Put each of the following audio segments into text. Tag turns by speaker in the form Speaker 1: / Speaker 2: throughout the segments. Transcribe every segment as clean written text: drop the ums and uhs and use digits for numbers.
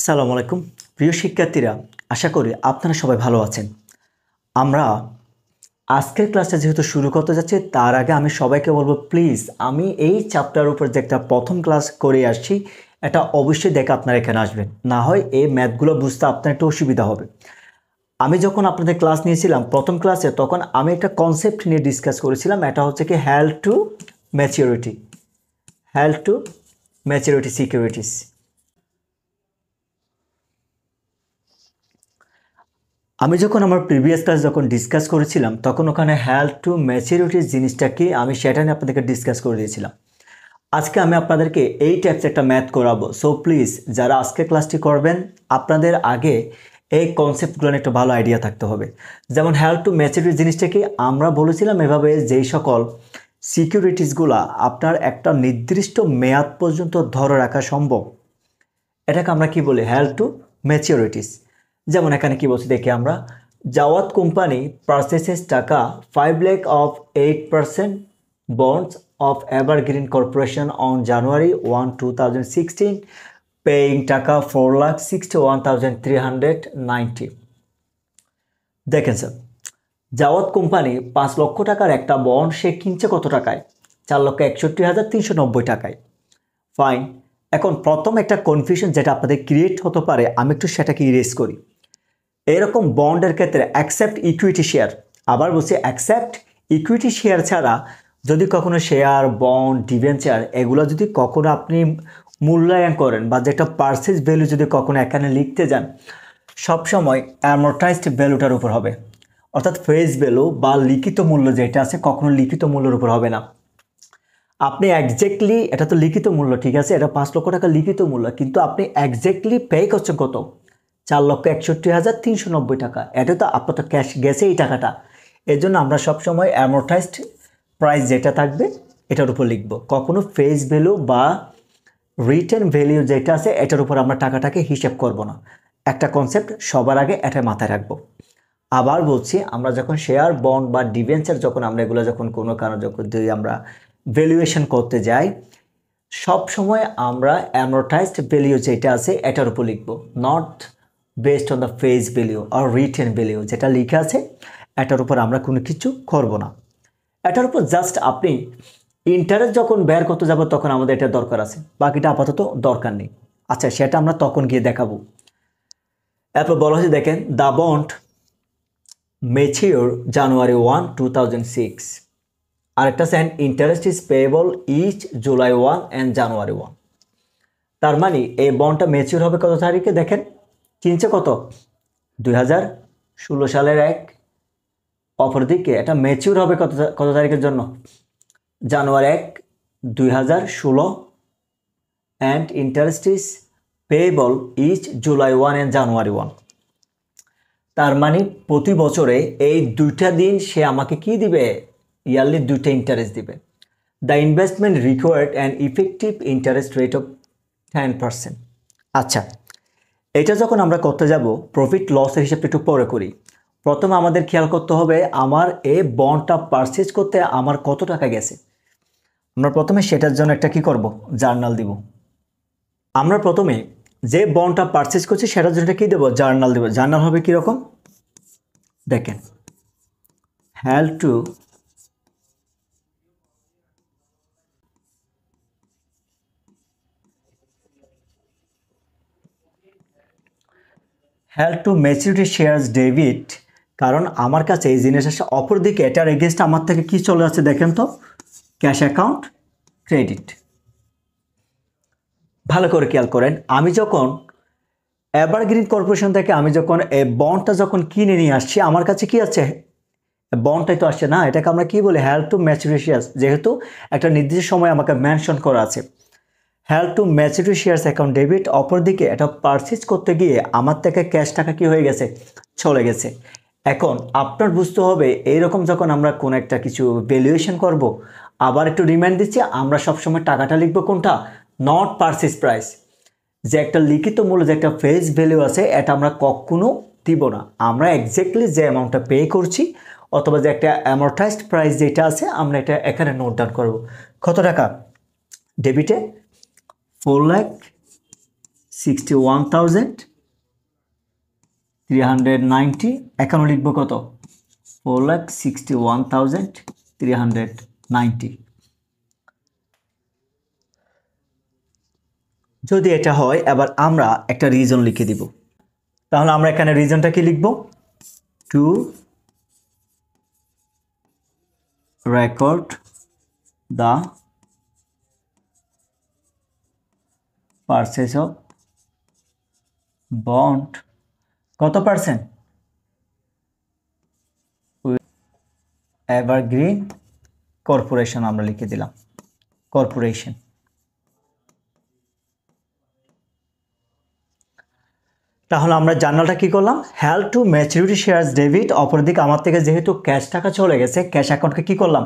Speaker 1: আসসালামু আলাইকুম প্রিয় শিক্ষার্থীরা, আশা করি আপনারা সবাই ভালো আছেন। আমরা আজকের ক্লাসটা যেহেতু শুরু করতে যাচ্ছি, তার আগে আমি সবাইকে বলবো প্লিজ আমি এই চ্যাপ্টার উপর যে একটা প্রথম ক্লাস করে আসছি এটা অবশ্যই দেখে আপনারা এখানে আসবেন, না হয় এই ম্যাথগুলো বুঝতে আপনার একটু অসুবিধা হবে। আমি যখন আপনাদের ক্লাস নিয়েছিলাম প্রথম ক্লাসে, তখন আমি একটা কনসেপ্ট নিয়ে ডিসকাস করেছিলাম, এটা হচ্ছে কি হেল্ড টু ম্যাচিউরিটি সিকিউরিটিস। আমি যখন আমার প্রিভিয়াস ক্লাস যখন ডিসকাস করেছিলাম, তখন ওখানে হেল্ড টু ম্যাচিউরিটির জিনিসটা কি আমি সেটা নিয়ে আপনাদেরকে ডিসকাস করে দিয়েছিলাম। আজকে আমি আপনাদেরকে এই টাইপস একটা ম্যাথ করাবো। সো প্লিজ যারা আজকে ক্লাসটি করবেন, আপনাদের আগে এই কনসেপ্টগুলো একটু ভালো আইডিয়া থাকতে হবে। যেমন হেল্ড টু ম্যাচিউরিটি জিনিসটা কি আমরা বলেছিলাম, এভাবে যেই সকল সিকিউরিটিসগুলা আপনার একটা নির্দিষ্ট মেয়াদ পর্যন্ত ধরে রাখা সম্ভব, এটাকে আমরা কি বলি, হেল্ড টু ম্যাচিউরিটিস। যেমন এখানে কি বলছি দেখি আমরা, জাওয়াত কোম্পানি পারচেসেস টাকা 5 lakh of 8% bonds of Evergreen Corporation on January 1, 2016, paying টাকা 4,61,390। দেখেন স্যার, জাওয়াত কোম্পানি 5 লক্ষ টাকার একটা বন্ড সে কিনছে কত টাকায়? 4,61,390 টাকায়। ফাইন। এখন প্রথম একটা কনফিউশন যেটা আপনাদের ক্রিয়েট হতে পারে, আমি একটু সেটাকে ইরেজ করি। এরকম বন্ডের ক্ষেত্রে অ্যাকসেপ্ট ইকুইটি শেয়ার, আবার বলছি অ্যাকসেপ্ট ইকুইটি শেয়ার ছাড়া যদি কখনো শেয়ার, বন্ড, ডিবেঞ্চার এগুলো যদি কখনো আপনি মূল্যায়ন করেন বা যেটা পারচেজ ভ্যালু যদি কখনো এখানে লিখতে যান, সবসময় অ্যামortized ভ্যালুটার উপর হবে। অর্থাৎ ফেস ভ্যালু বা লিখিত মূল্য যেটা আছে কখনো লিখিত মূল্যের উপর হবে না। আপনি একজ্যাক্টলি, এটা তো লিখিত মূল্য, ঠিক আছে, এটা 5 লক্ষ টাকা লিখিত মূল্য, কিন্তু আপনি একজ্যাক্টলি পে করছেন কত? 4,61,390 টাকা। এটা তো আপনার তো ক্যাশ গেছে এই টাকাটা। এর জন্য আমরা সবসময় অ্যামortized প্রাইস যেটা থাকবে এটার উপর লিখব, কখনো ফেস ভ্যালু বা রিটেন ভ্যালু যেটা আছে এটার উপর আমরা টাকাটাকে হিসাব করব না। একটা কনসেপ্ট সবার আগে এটা মাথায় রাখবো। আবার বলছি, আমরা যখন শেয়ার, বন্ড বা ডিবেঞ্চার যখন আমরা এগুলো যখন কোনো কারণে যখন যদি আমরা ভ্যালুয়েশন করতে যাই, সব সময় আমরা অ্যামortized ভ্যালু যেটা আছে এটার উপর লিখব, not based on the face value আর রিটেন ভ্যালু যেটা লেখা আছে এটার উপর আমরা কোনো কিছু করব না। এটার উপর জাস্ট আপনি ইন্টারেস্ট যখন বের করতে যাব তখন আমাদের এটা দরকার আছে, বাকিটা আপাতত দরকার নেই। আচ্ছা, সেটা আমরা তখন গিয়ে দেখাবো। এরপর বলা হচ্ছে দেখেন, দ্য বন্ড ম্যাচিওর January 1, 2006। আরেকটা সেন interest is payable each July 1 and January 1। তার মানে এই বন্ডটা ম্যাচিওর হবে কত তারিখে? দেখেন, কিনছে কত? 2016 সালের 1। অপরদিকে এটা ম্যাচিওর হবে কত তারিখের জন্য? January 1, 2016, and interest is payable each July 1 and January 1। তার মানে প্রতি বছরে এই দুইটা দিন সে আমাকে কি দিবে? ইয়ারলি দুইটা ইন্টারেস্ট দিবে। The investment required an effective interest rate of 10%। আচ্ছা, এটা যখন আমরা করতে যাব, প্রফিট লসের হিসাবটা একটু পরে করি। প্রথমে আমাদের খেয়াল করতে হবে আমার এই বন্ডটা পারচেজ করতে আমার কত টাকা গেছে। আমরা প্রথমে সেটার জন্য একটা কি করব, জার্নাল দিব। আমরা প্রথমে যে বন্ডটা পারচেজ করছি সেটার জন্য কি দেব, জার্নাল দেব। জার্নাল হবে কীরকম দেখেন, held to maturity shares debit, কারণ আমার কাছে এই জিনিস আসে। অপরদিকে এটার এগেনস্ট আমার থেকে কি চলে আসছে দেখেন তো, ক্যাশ অ্যাকাউন্ট ক্রেডিট। ভালো করে খেয়াল করেন, আমি যখন এভারগ্রিন কর্পোরেশন থেকে আমি যখন এই বন্ডটা যখন কিনে নিয়ে আসছি, আমার কাছে কি আছে, বন্ডটাই তো আসছে না। এটাকে আমরা কি বলি, হেল্ড টু ম্যাচিউরিটি শেয়ারস, যেহেতু একটা নির্দিষ্ট সময় আমাকে মেনশন করা আছে। Held to maturity shares account debit. অপরদিকে এটা পারচেজ করতে গিয়ে আমার থেকে ক্যাশ টাকা কি হয়ে গেছে, চলে গেছে। এখন আপনার বুঝতে হবে, এইরকম যখন আমরা কোনো একটা কিছু ভ্যালুয়েশন করব, আবার একটু রিমাইন্ড দিচ্ছি, আমরা সবসময় টাকাটা লিখবো কোনটা, নট পারচেজ প্রাইস। যে একটা লিখিত মূল্য, যে একটা ফেস ভ্যালু আছে, এটা আমরা কখনো দিব না। আমরা এক্স্যাক্টলি যে অ্যামাউন্টটা পে করছি অথবা যে একটা অ্যামortized প্রাইস যেটা আছে আমরা এটা এখানে নোট ডাউন করব। কত টাকা? ডেবিটে 61,390, এখানে লিখবো কত 4,61,390। যদি এটা হয় এবার আমরা একটা রিজন লিখে দিব। তাহলে আমরা এখানে রিজনটা কি লিখব, to record the purchase of bond কত পার্সেন্ট এভারগ্রিন কর্পোরেশন, আমরা লিখে দিলাম কর্পোরেশন। তাহলে আমরা জার্নালটা কি করলাম, held to maturity shares debit, অপরদিকে আমার থেকে যেহেতু ক্যাশ টাকা চলে গেছে ক্যাশ অ্যাকাউন্টকে কি করলাম,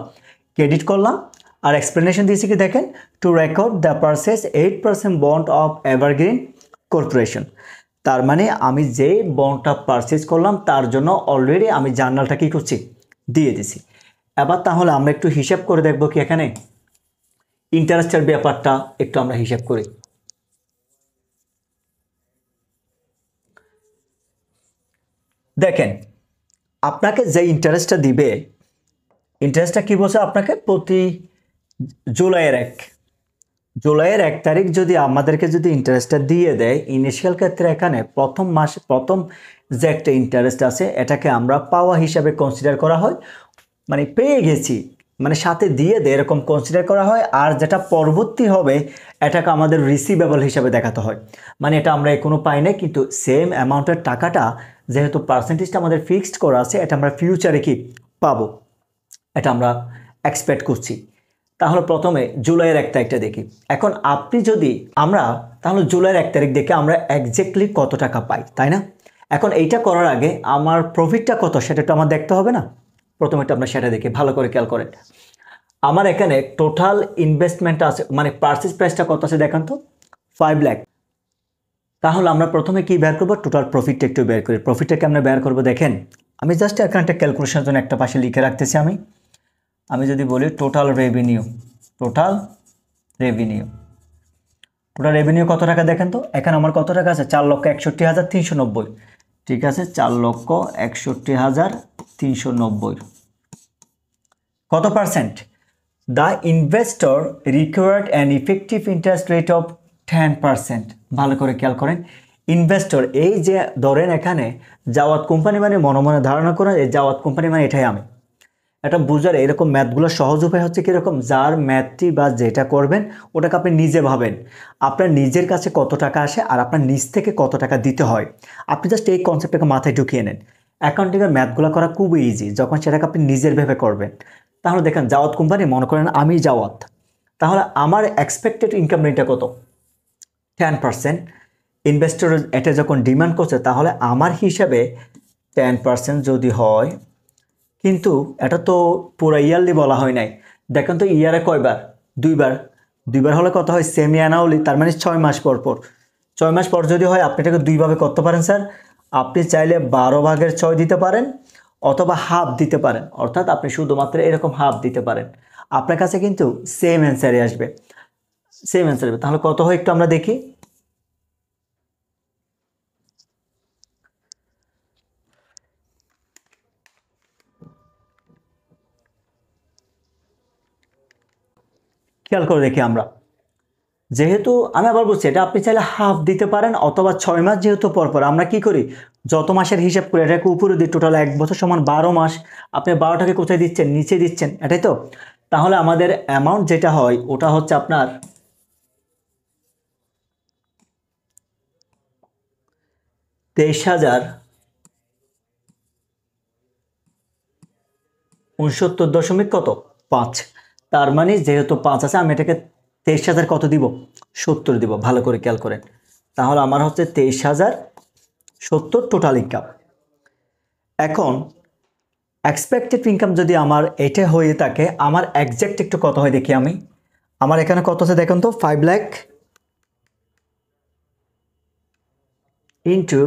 Speaker 1: ক্রেডিট করলাম। আর এক্সপ্লেনেশন দিয়েছি কি দেখেন, two record the purchase 8% bond of evergreen corporation. তার মানে আমি যে বন্ডটা পারচেজ করলাম তার জন্য অলরেডি আমি জার্নালটা কি করছি, দিয়ে দিছি। এবার তাহলে আমরা একটু হিসাব করে দেখব কি এখানে ইন্টারেস্টের ব্যাপারটা একটু আমরা হিসাব করি। দেখেন আপনাকে যে ইন্টারেস্টটা দিবে, ইন্টারেস্টটা কি বলছে আপনাকে, প্রতি জুলাইয়ের 1 তারিখ যদি আমাদেরকে যদি ইন্টারেস্টটা দিয়ে দেয়, ইনিশিয়াল ক্ষেত্রে এখানে প্রথম যে একটা ইন্টারেস্ট আছে এটাকে আমরা পাওয়া হিসাবে কনসিডার করা হয়, মানে পেয়ে গেছি মানে সাথে দিয়ে দেয় এরকম কনসিডার করা হয়। আর যেটা পরবর্তী হবে এটাকে আমাদের রিসিভেবল হিসাবে দেখাতে হয়, মানে এটা আমরা এখনো পাই না কিন্তু সেম অ্যামাউন্টের টাকাটা যেহেতু পার্সেন্টেজটা আমাদের ফিক্সড করা আছে এটা আমরা ফিউচারে কি পাবো, এটা আমরা এক্সপেক্ট করছি। তাহলে প্রথমে জুলাইয়ের 1 তারিখটা দেখি। এখন আপনি যদি তাহলে জুলাইয়ের 1 তারিখ দেখে আমরা এক্স্যাক্টলি কত টাকা পাই, তাই না? এখন এইটা করার আগে আমার প্রফিটটা কত সেটা তো আমার দেখতে হবে না। প্রথমে আমরা সেটা দেখি, ভালো করে খেয়াল করেন। আমার এখানে টোটাল ইনভেস্টমেন্ট আছে, মানে পারচেজ প্রাইসটা কত আছে দেখান তো, 5 লাখ। তাহলে আমরা প্রথমে কি বের করবো, টোটাল প্রফিটটা একটু বের করি। প্রফিটটাকে আমরা বের করবো, দেখেন আমি জাস্ট এখানে একটা ক্যালকুলেশনের জন্য একটা পাশে লিখে রাখতেছি। আমি যদি বলি টোটাল রেভিনিউ কত টাকা দেখেন তো, এখানে আমার কত টাকা আছে, 4,61,390। ঠিক আছে, 4,61,390 কত percent, the investor required an effective interest rate of 10%। ভালো করে খেয়াল করেন, ইনভেস্টর এই যে ধরেন এখানে জাওয়াত কোম্পানি মানে মনে মনে ধারণা করেন এই জাওয়াত কোম্পানি মানে এটাই আমি, এটা বুঝার এরকম ম্যাথগুলো সহজ উপায় হচ্ছে কীরকম, যার ম্যাথটি বা যেটা করবেন ওটাকে আপনি নিজে ভাবেন আপনার নিজের কাছে কত টাকা আসে আর আপনার নিজ থেকে কত টাকা দিতে হয়। আপনি জাস্ট এই কনসেপ্টটাকে মাথায় ঢুকিয়ে নেন। অ্যাকাউন্টিংয়ের ম্যাথগুলো করা খুবই ইজি যখন সেটাকে আপনি নিজের ভেবে করবেন। তাহলে দেখেন জাওয়াত কোম্পানি, মনে করেন আমি জাওয়াত, তাহলে আমার এক্সপেক্টেড ইনকাম রেটটা কত, 10%। ইনভেস্টর এটা যখন ডিমান্ড করছে তাহলে আমার হিসাবে 10% যদি হয়, কিন্তু এটা তো পুরো ইয়ারলি বলা হয় নাই। দেখেন তো ইয়ারে কয়বার, দুইবার হলে কত হয়, সেমি অ্যানুয়ালি, তার মানে 6 মাস পর 6 মাস পর যদি হয় আপনি এটাকে দুইভাবে করতে পারেন স্যার। আপনি চাইলে 12/6 দিতে পারেন অথবা হাফ দিতে পারেন, অর্থাৎ আপনি শুধুমাত্র এরকম হাফ দিতে পারেন, আপনার কাছে কিন্তু সেম অ্যান্সারই আসবে, তাহলে কত হয় একটু আমরা দেখি। খেয়াল করে দেখি আমরা, যেহেতু আমি আবার বলছি এটা আপনি চাইলে হাফ দিতে পারেন অথবা 6 মাস যেহেতু পর আমরা কি করি যত মাসের হিসাব করে এটাকে উপরে দিই, টোটাল 1 বছর সমান 12 মাস। আপনি 12টাকে কোথায় দিচ্ছেন, নিচে দিচ্ছেন, এটাই তো। তাহলে আমাদের অ্যামাউন্ট যেটা হয় ওটা হচ্ছে আপনার 23,069.5। তার মানে যেহেতু 5 আছে আমি এটাকে 23,000 কত দিব, 70 দিব। ভালো করে খেয়াল করেন, তাহলে আমার হচ্ছে 23,070 টোটাল ইনকাম। এখন এক্সপেক্টেড ইনকাম যদি আমার এটা হয়ে থাকে, আমার এক্স্যাক্ট একটু কত হয় দেখি আমি। আমার এখানে কত আছে দেখেন তো, 5 lakh into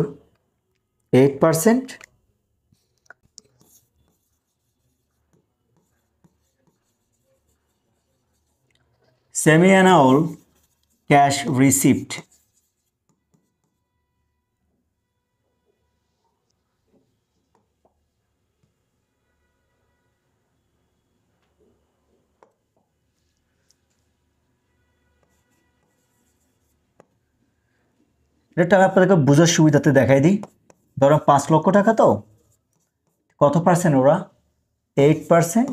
Speaker 1: 8%, semi annual cash receipt এটা আমি আপনাদেরকে বোঝার সুবিধাতে দেখাই দিই। ধরো 5 লক্ষ টাকা, তো কত পার্সেন্ট ওরা? 8%।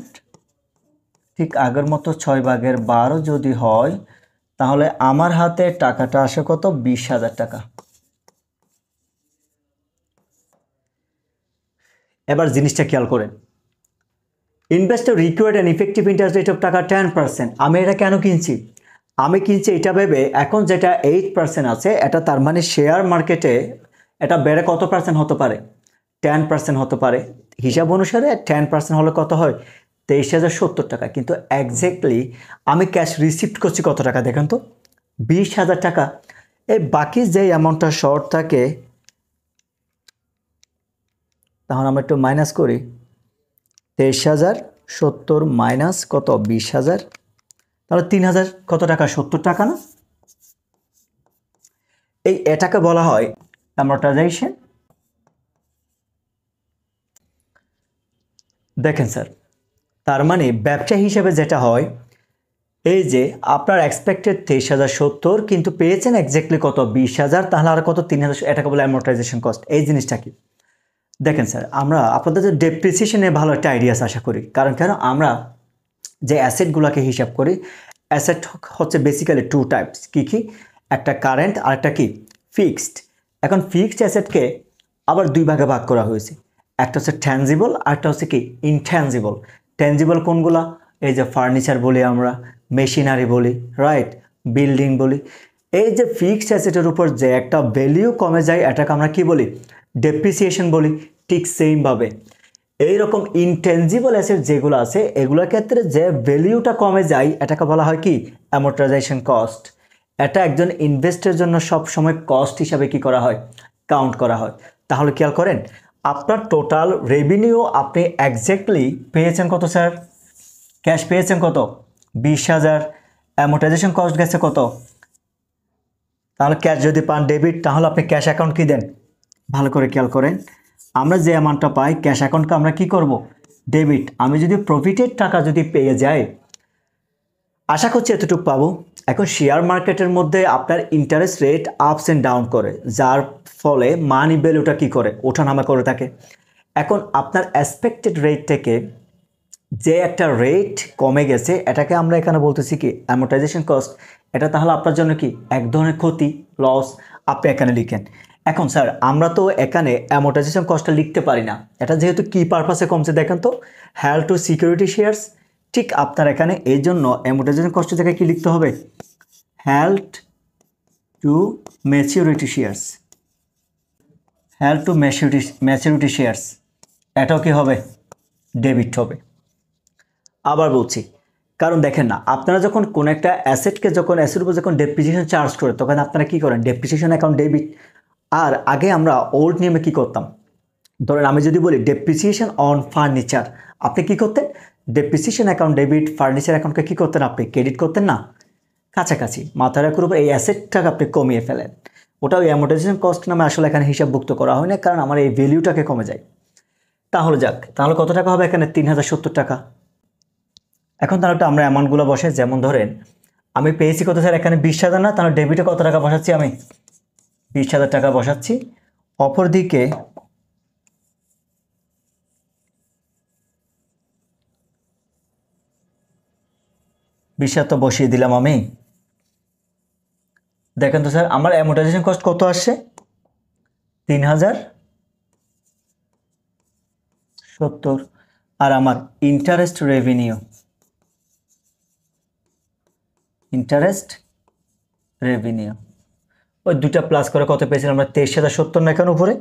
Speaker 1: ঠিক আগের মতো 6/12 যদি হয়, তাহলে আমার হাতে টাকাটা আসে কত? 20,000 টাকা। এবার জিনিসটা খেয়াল করেন, investor required and effective interest rate of টাকা 10%। আমি এটা কেন কিনছি? আমি কিনছি এটা ভেবে এখন যেটা 8% আছে, এটা তার মানে শেয়ার মার্কেটে এটা বেড়ে কত পার্সেন্ট হতে পারে? 10% হতে পারে। হিসাব অনুসারে 10% হলে কত হয়? 23,070 টাকা। কিন্তু এক্স্যাক্টলি আমি ক্যাশ রিসিপ্ট করছি কত টাকা দেখেন তো? 20,000 টাকা। এই বাকি যে অ্যামাউন্টটা শর্ট থাকে, তাহলে আমরা একটু মাইনাস করি। 23,070 মাইনাস কত? 20,000। তাহলে 3,000 কত টাকা? 70 টাকা না? এটাকে বলা হয় অ্যামortization। দেখেন স্যার, তার মানে ব্যবসা হিসেবে যেটা হয়, এই যে আপনার এক্সপেক্টেড 23,070, কিন্তু পেয়েছেন এক্স্যাক্টলি কত? 20,000। তাহলে আর কত? 3,000। এটাকে বলে অ্যামortization কস্ট। এই জিনিসটা কি? দেখেন স্যার, আমরা আপনাদের ডেপ্রিসিয়েশনে ভালো একটা আইডিয়াস আশা করি। কারণ কেন? আমরা যে অ্যাসেটগুলোকে হিসাব করি, অ্যাসেট হচ্ছে বেসিক্যালি 2 টাইপস। কি? একটা কারেন্ট আর একটা কি? ফিক্সড। এখন ফিক্সড অ্যাসেটকে আবার 2 ভাগে ভাগ করা হয়েছে। একটা হচ্ছে ট্যানজিবল আর একটা হচ্ছে কি? ইনট্যানজিবল। ট্যানজিবল কোনগুলা? এই যে ফার্নিচার বলি আমরা, মেশিনারি বলি, রাইট, বিল্ডিং বলি। এই যে ফিক্সড অ্যাসেটের উপর যে একটা ভ্যালিউ কমে যায়, এটাকে আমরা কি বলি? ডেপ্রিসিয়েশন বলি। ঠিক সেমভাবে এইরকম ইনটেনজিবল অ্যাসেট যেগুলো আছে, এগুলোর ক্ষেত্রে যে ভ্যালিউটা কমে যায়, এটাকে বলা হয় কি? অ্যামortization কস্ট। এটা একজন ইনভেস্টরের জন্য সব সময় কস্ট হিসাবে কি করা হয়? কাউন্ট করা হয়। তাহলে খেয়াল করেন, আপনার টোটাল রেভিনিউ আপনি এক্স্যাক্টলি পেয়েছেন কত স্যার? ক্যাশ পেয়েছেন কত? 20,000। অ্যামortization কস্ট গেছে কত? তাহলে ক্যাশ যদি পান ডেবিট, তাহলে আপনি ক্যাশ অ্যাকাউন্ট কি দেন? ভালো করে খেয়াল করেন, আমরা যে অ্যামাউন্টটা পাই ক্যাশ অ্যাকাউন্টকে আমরা কি করব? ডেবিট। আমি যদি প্রফিটের টাকা যদি পেয়ে যাই, আশা করছি এতটুকু পাবো। এখন শেয়ার মার্কেটের মধ্যে আপনার interest rate ups and down করে, যার ফলে মানি ভ্যালুটা কি করে? ওঠানামা করে থাকে। এখন আপনার এক্সপেক্টেড রেট থেকে যে একটা রেট কমে গেছে, এটাকে আমরা এখানে বলতেছি কি? অ্যামortization কস্ট। এটা তাহলে আপনার জন্য কি? এক ধরনের ক্ষতি, লস। আপনি এখানে লিখেন। এখন স্যার, আমরা তো এখানে অ্যামortization কস্টটা লিখতে পারি না। এটা যেহেতু কি পারপাসে কমছে দেখেন তো? Held two security shares. ঠিক আপনার এখানে এই জন্য অ্যামortization কস্টের জায়গায় কি লিখতে হবে? Held to maturity shares. Held to maturity shares. এটাও কি হবে? ডেবিট হবে। আবার বলছি, কারণ দেখেন না, আপনারা যখন কোন একটা অ্যাসেটকে অ্যাসেটের উপর যখন ডেপ্রিসিয়েশন চার্জ করে, তখন আপনারা কি করেন? Depreciation account debit. আর আগে আমরা ওল্ড নিয়মে কি করতাম? ধরেন আমি যদি বলি ডেপ্রিসিয়েশন অন ফার্নিচার, আপনি কি করতেন? ডেপ্রিসিয়েশন অ্যাকাউন্ট ডেবিট, ফার্নিচার অ্যাকাউন্টকে কি করতেন? আপনি ক্রেডিট করতেন না? কাছাকাছি। মাথার উপর এই অ্যাসেটটাকে আপনি কমিয়ে ফেলেন। ওটা ওই অ্যামortization কস্ট নামে আসলে এখানে হিসাবভুক্ত করা হয় না, কারণ আমার এই ভ্যালুটাকে কমে যায়। তাহলে যাক, তাহলে কত টাকা হবে এখানে? 3,070 টাকা। এখন তাহলে একটু আমরা অ্যামাউন্টগুলো বসে, যেমন ধরেন আমি পেয়েছি কত স্যার? এখানে 20,000 না? তাহলে ডেবিটে কত টাকা বসাচ্ছি? আমি 20,000 টাকা বসাচ্ছি। অপরদিকে বিশা তো বসিয়ে দিলাম আমি। দেখেন তো স্যার, আমার অ্যামortization কস্ট কত আসছে? 3,070। আর আমার ইন্টারেস্ট রেভিনিউ, ওই দুটা প্লাস করে কত পেয়েছিলাম আমরা? 23,070 না এখানে উপরে?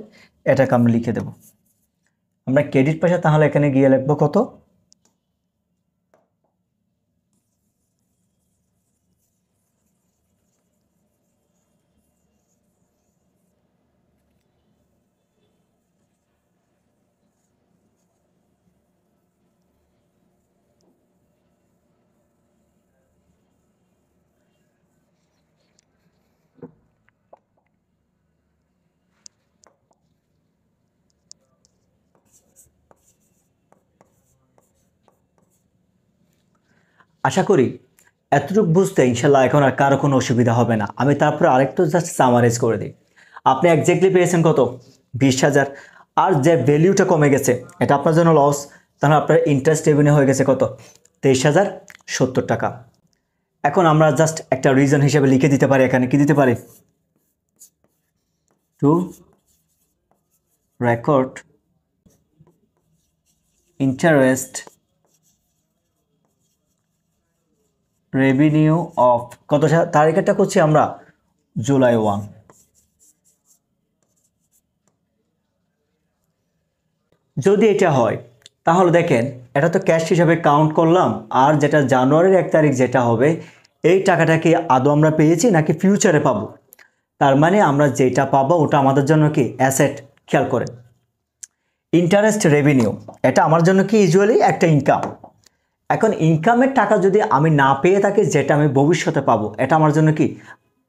Speaker 1: এটাকে আমরা লিখে দেব। আমরা ক্রেডিট পয়সা তাহলে এখানে গিয়ে লিখবো কত? আশা করি এতটুকু বুঝতে ইনশাল্লাহ এখন আর কারো কোনো অসুবিধা হবে না। আমি তারপরে আরেকটু জাস্ট সামারাইজ করে দিই। আপনি এক্স্যাক্টলি পেয়েছেন কত? 20,000। আর যে ভ্যালুটা কমে গেছে এটা আপনার জন্য লস, তাহলে আপনার ইন্টারেস্ট রেভিনিউ হয়ে গেছে কত? 23,070 টাকা। এখন আমরা জাস্ট একটা রিজন হিসেবে লিখে দিতে পারি, এখানে কি দিতে পারি? Two record interest revenue of কত তারিখটা করছি আমরা? জুলাই 1। যদি এটা হয় তাহলে দেখেন এটা তো ক্যাশ হিসাবে কাউন্ট করলাম, আর যেটা জানুয়ারির 1 তারিখ যেটা হবে এই টাকাটা কি আদৌ আমরা পেয়েছি নাকি ফিউচারে পাবো? তার মানে আমরা যেটা পাবো ওটা আমাদের জন্য কি অ্যাসেট। খেয়াল করেন, ইন্টারেস্ট রেভিনিউ এটা আমার জন্য কি ইউজুয়ালি একটা ইনকাম। এখন ইনকামের টাকা যদি আমি না পেয়ে থাকি, যেটা আমি ভবিষ্যতে পাবো, এটা আমার জন্য কি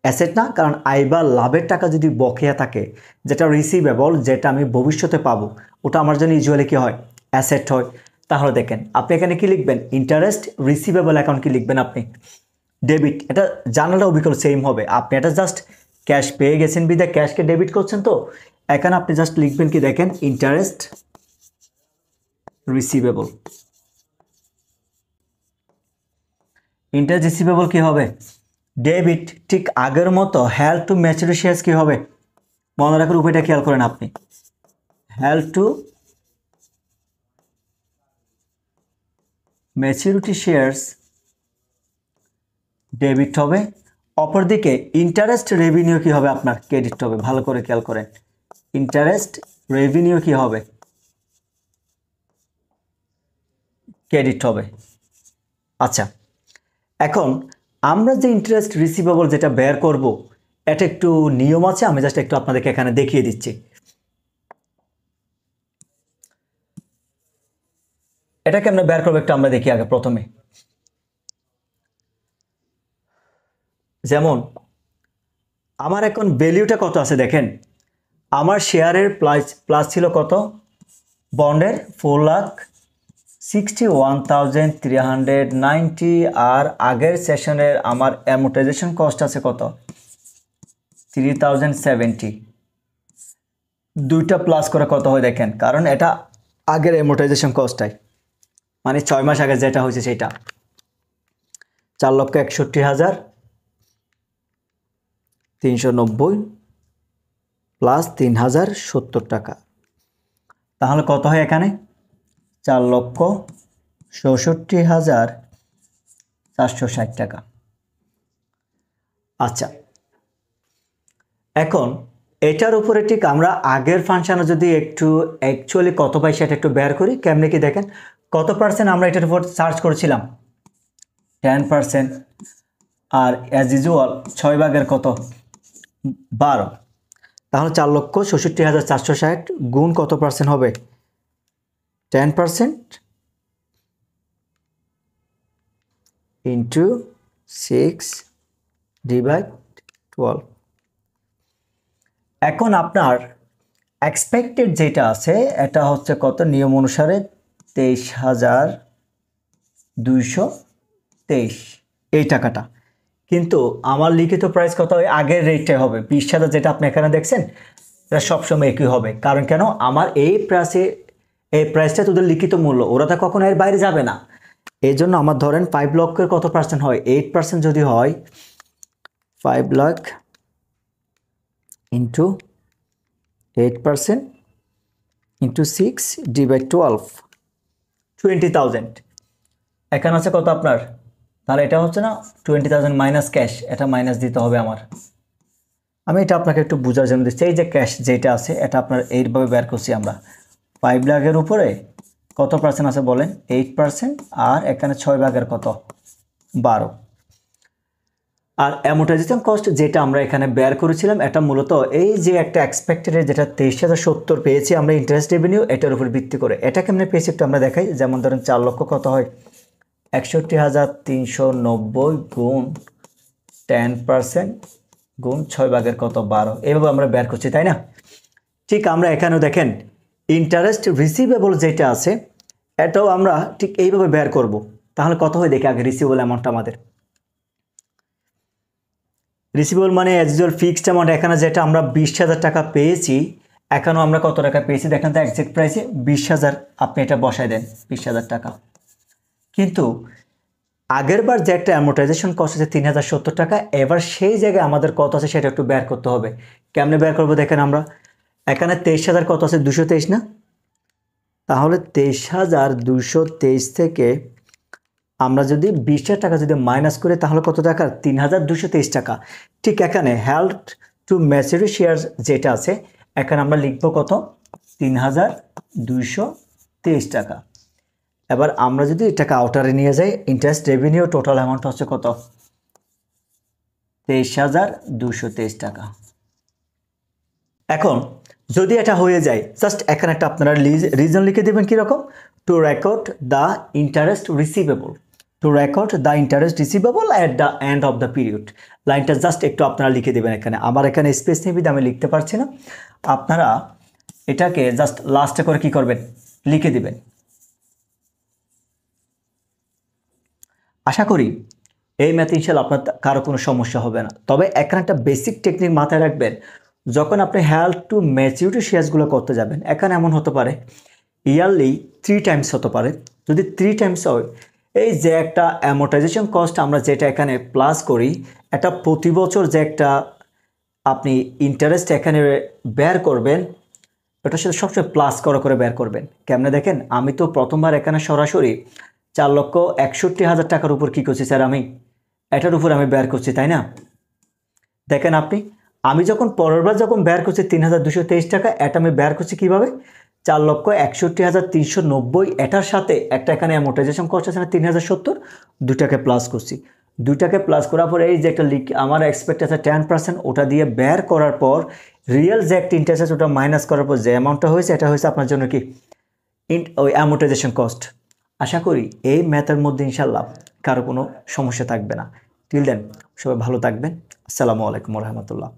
Speaker 1: অ্যাসেট না? কারণ আয় বা লাভের টাকা যদি বকেয়া থাকে, যেটা রিসিভেবল, যেটা আমি ভবিষ্যতে পাবো, ওটা আমার জন্য ইউজুয়ালি কি হয়? অ্যাসেট হয়। তাহলে দেখেন আপনি এখানে কি লিখবেন? ইন্টারেস্ট রিসিভেবল অ্যাকাউন্ট কি লিখবেন আপনি? ডেবিট। এটা জানাটা অবিকল সেম হবে, আপনি এটা জাস্ট ক্যাশ পেয়ে গেছেন বিদে ক্যাশকে ডেবিট করছেন, তো এখানে আপনি জাস্ট লিখবেন কি দেখেন, ইন্টারেস্ট রিসিভেবল। ইন্টারেস্ট রিসিভেবল কি হবে? ডেবিট। ঠিক আগের মতো হেল্ড টু ম্যাচুরিটি শেয়ার্স কি হবে? মনে রাখার উপায়টা খেয়াল করেন আপনি, held to maturity shares debit হবে। অপরদিকে ইন্টারেস্ট রেভিনিউ কি হবে আপনার? ক্রেডিট হবে। ভালো করে খেয়াল করেন, ইন্টারেস্ট রেভিনিউ কি হবে? ক্রেডিট হবে। আচ্ছা, এখন আমরা যে ইন্টারেস্ট রিসিভেবল যেটা বের করব, এটা একটু নিয়ম আছে, আমি জাস্ট একটু আপনাদেরকে এখানে দেখিয়ে দিচ্ছি। এটাকে আমরা বের করবো একটু আমরা দেখি আগে প্রথমে। যেমন আমার এখন ভ্যালুটা কত আছে দেখেন, আমার শেয়ারের প্লাস ছিল কত? বন্ডের 4,61,390, আর আগের সেশনের আমার অ্যামোর্টাইজেশন কস্ট আছে কত? 3,070। দুইটা প্লাস করে কত হয় দেখেন, কারণ এটা আগের অ্যামোর্টাইজেশন কস্টটাই, মানে 6 মাস আগে যেটা হয়েছে সেটা। 4,61,390 প্লাস 3,070 টাকা, তাহলে কত হয় এখানে? 4,65,460 টাকা। আচ্ছা, এখন এটার উপরে ঠিক আমরা আগের ফাংশনে যদি একটু অ্যাকচুয়ালি কত পাই সেটা একটু বের করি। কেমনে কি দেখেন, কত পার্সেন্ট আমরা এটার উপর চার্জ করেছিলাম? 10%। আর অ্যাজ ইউজুয়াল 6 ভাগের কত? 12। তাহলে 4,65,460 গুণ কত পার্সেন্ট হবে? 10% ইন্টু 6/12। এখন আপনার এক্সপেক্টেড যেটা আছে এটা হচ্ছে কত? নিয়ম অনুসারে 23,223 এই টাকাটা। কিন্তু আমার লিখিত প্রাইস কত? ওই আগের রেটটাই হবে, 20,000 যেটা আপনি এখানে দেখছেন এটা সবসময় একই হবে। কারণ কেন? আমার এই প্রাইসটা তোদের লিখিত মূল্য, ওরা তো কখনো এর বাইরে যাবে না। এই জন্য আমার ধরেন 5 লক্ষের কত পার্সেন্ট হয়? 8% যদি হয়, 5 লাখ ইন্টু 8% ইন্টু 6/12, 20,000। এখানে আছে কত আপনার? তাহলে এটা হচ্ছে না 20,000 মাইনাস ক্যাশ, এটা মাইনাস দিতে হবে আমার। আমি এটা আপনাকে একটু বোঝার জন্য দিচ্ছি। এই যে ক্যাশ যেটা আছে এটা আপনার এইভাবে বের করছি আমরা। 5 লাখের উপরে কত পার্সেন্ট আছে বলেন? 8%। আর এখানে 6 ভাগের কত? 12। আর অ্যামোর্টাইজেশন কস্ট যেটা আমরা এখানে বের করেছিলাম, এটা মূলত এই যে একটা এক্সপেক্টেড যেটা 23,070 পেয়েছি আমরা ইন্টারেস্ট রেভিনিউ, এটার উপর ভিত্তি করে। এটা কেমনে পেয়েছি একটু আমরা দেখাই। যেমন ধরেন 4 লক্ষ কত হয়? 61,390 গুণ 10% গুণ 6 ভাগের কত? 12। এইভাবে আমরা বের করছি, তাই না? ঠিক আমরা এখানেও দেখেন ইন্টারেস্ট রিসিভেবল যেটা আছে এটাও আমরা ঠিক এইভাবে বের করব। তাহলে কত হয় দেখে আগে রিসিভেবল অ্যামাউন্টটা আমাদের। রিসিভেবল মানে অ্যাজ ইউজুয়াল ফিক্সড অ্যামাউন্ট, এখানে যেটা আমরা 20,000 টাকা পেয়েছি, এখানেও আমরা কত টাকা পেয়েছি দেখেন তো, এক্সাক্ট প্রাইসে 20,000, আপনি এটা বসায় দেন 20,000 টাকা। কিন্তু আগের বার যে একটা অ্যামোর্টাইজেশন কস্ট আছে 3,070 টাকা, এবার সেই জায়গায় আমাদের কত আছে সেটা একটু বের করতে হবে। কেমনে বের করবো দেখেন, আমরা এখানে 23,000 কত আছে, 223 না? তাহলে 23,223 থেকে আমরা যদি 20,000 টাকা যদি মাইনাস করি তাহলে কত টাকা, 3,223 টাকা। ঠিক এখানে হেল্ড টু ম্যাচুরিটি শেয়ার যেটা আছে, এখানে আমরা লিখবো কত, 3,223 টাকা। এবার আমরা যদি এটাকে আউটারে নিয়ে যাই, ইন্টারেস্ট রেভিনিউ টোটাল অ্যামাউন্ট হচ্ছে কত, 23,223 টাকা। এখন যদি এটা হয়ে যায়, জাস্ট এখানে একটা আপনারা রিজন লিখে দেবেন কীরকম, two record the interest receivable, two record the interest receivable at the end of the period. লাইনটা জাস্ট একটু আপনারা লিখে দেবেন এখানে, আমার এখানে স্পেস নেই আমি লিখতে পারছি না, আপনারা এটাকে জাস্ট লাস্টে করে কি করবেন, লিখে দিবেন। আশা করি এই ম্যাথ ইনশাল্লাহ আপনার কারো কোনো সমস্যা হবে না। তবে এখানে একটা বেসিক টেকনিক মাথায় রাখবেন, যখন আপনি হেল্ড টু ম্যাচিউরিটি শেয়ারসগুলো করতে যাবেন, এখানে এমন হতে পারে ইয়ারলি 3 টাইমস হতে পারে। যদি 3 টাইমস হয়, এই যে একটা অ্যামোর্টাইজেশন কস্ট আমরা যেটা এখানে প্লাস করি, এটা প্রতি বছর যে একটা আপনি ইন্টারেস্ট এখানে বের করবেন, ওটার সাথে সবসময় প্লাস করে বের করবেন। কেমনে দেখেন, আমি তো প্রথমবার এখানে সরাসরি 4,61,000 টাকার উপর কী করছি স্যার, আমি এটার উপর আমি বের করছি, তাই না? দেখেন আপনি, আমি যখন পরের বার যখন বের করছি 3,223 টাকা, এটা আমি বের করছি কীভাবে, 4,61,390, এটার সাথে একটা এখানে অ্যামোর্টাইজেশন কস্ট আছে না 3,070, দুটাকে প্লাস করছি। দুটাকে প্লাস করার পর এই যে একটা আমার এক্সপেক্ট আছে 10%, ওটা দিয়ে বের করার পর রিয়েল যে একটা ইন্টারেস্ট আছে ওটা মাইনাস করার পর যে অ্যামাউন্টটা হয়েছে, এটা হয়েছে আপনার জন্য কি, ওই অ্যামোর্টাইজেশন কস্ট। আশা করি এই ম্যাথের মধ্যে ইনশাল্লাহ কারো কোনো সমস্যা থাকবে না। টিল দেন সবাই ভালো থাকবেন। আসসালামু আলাইকুম রহমতুল্লাহ।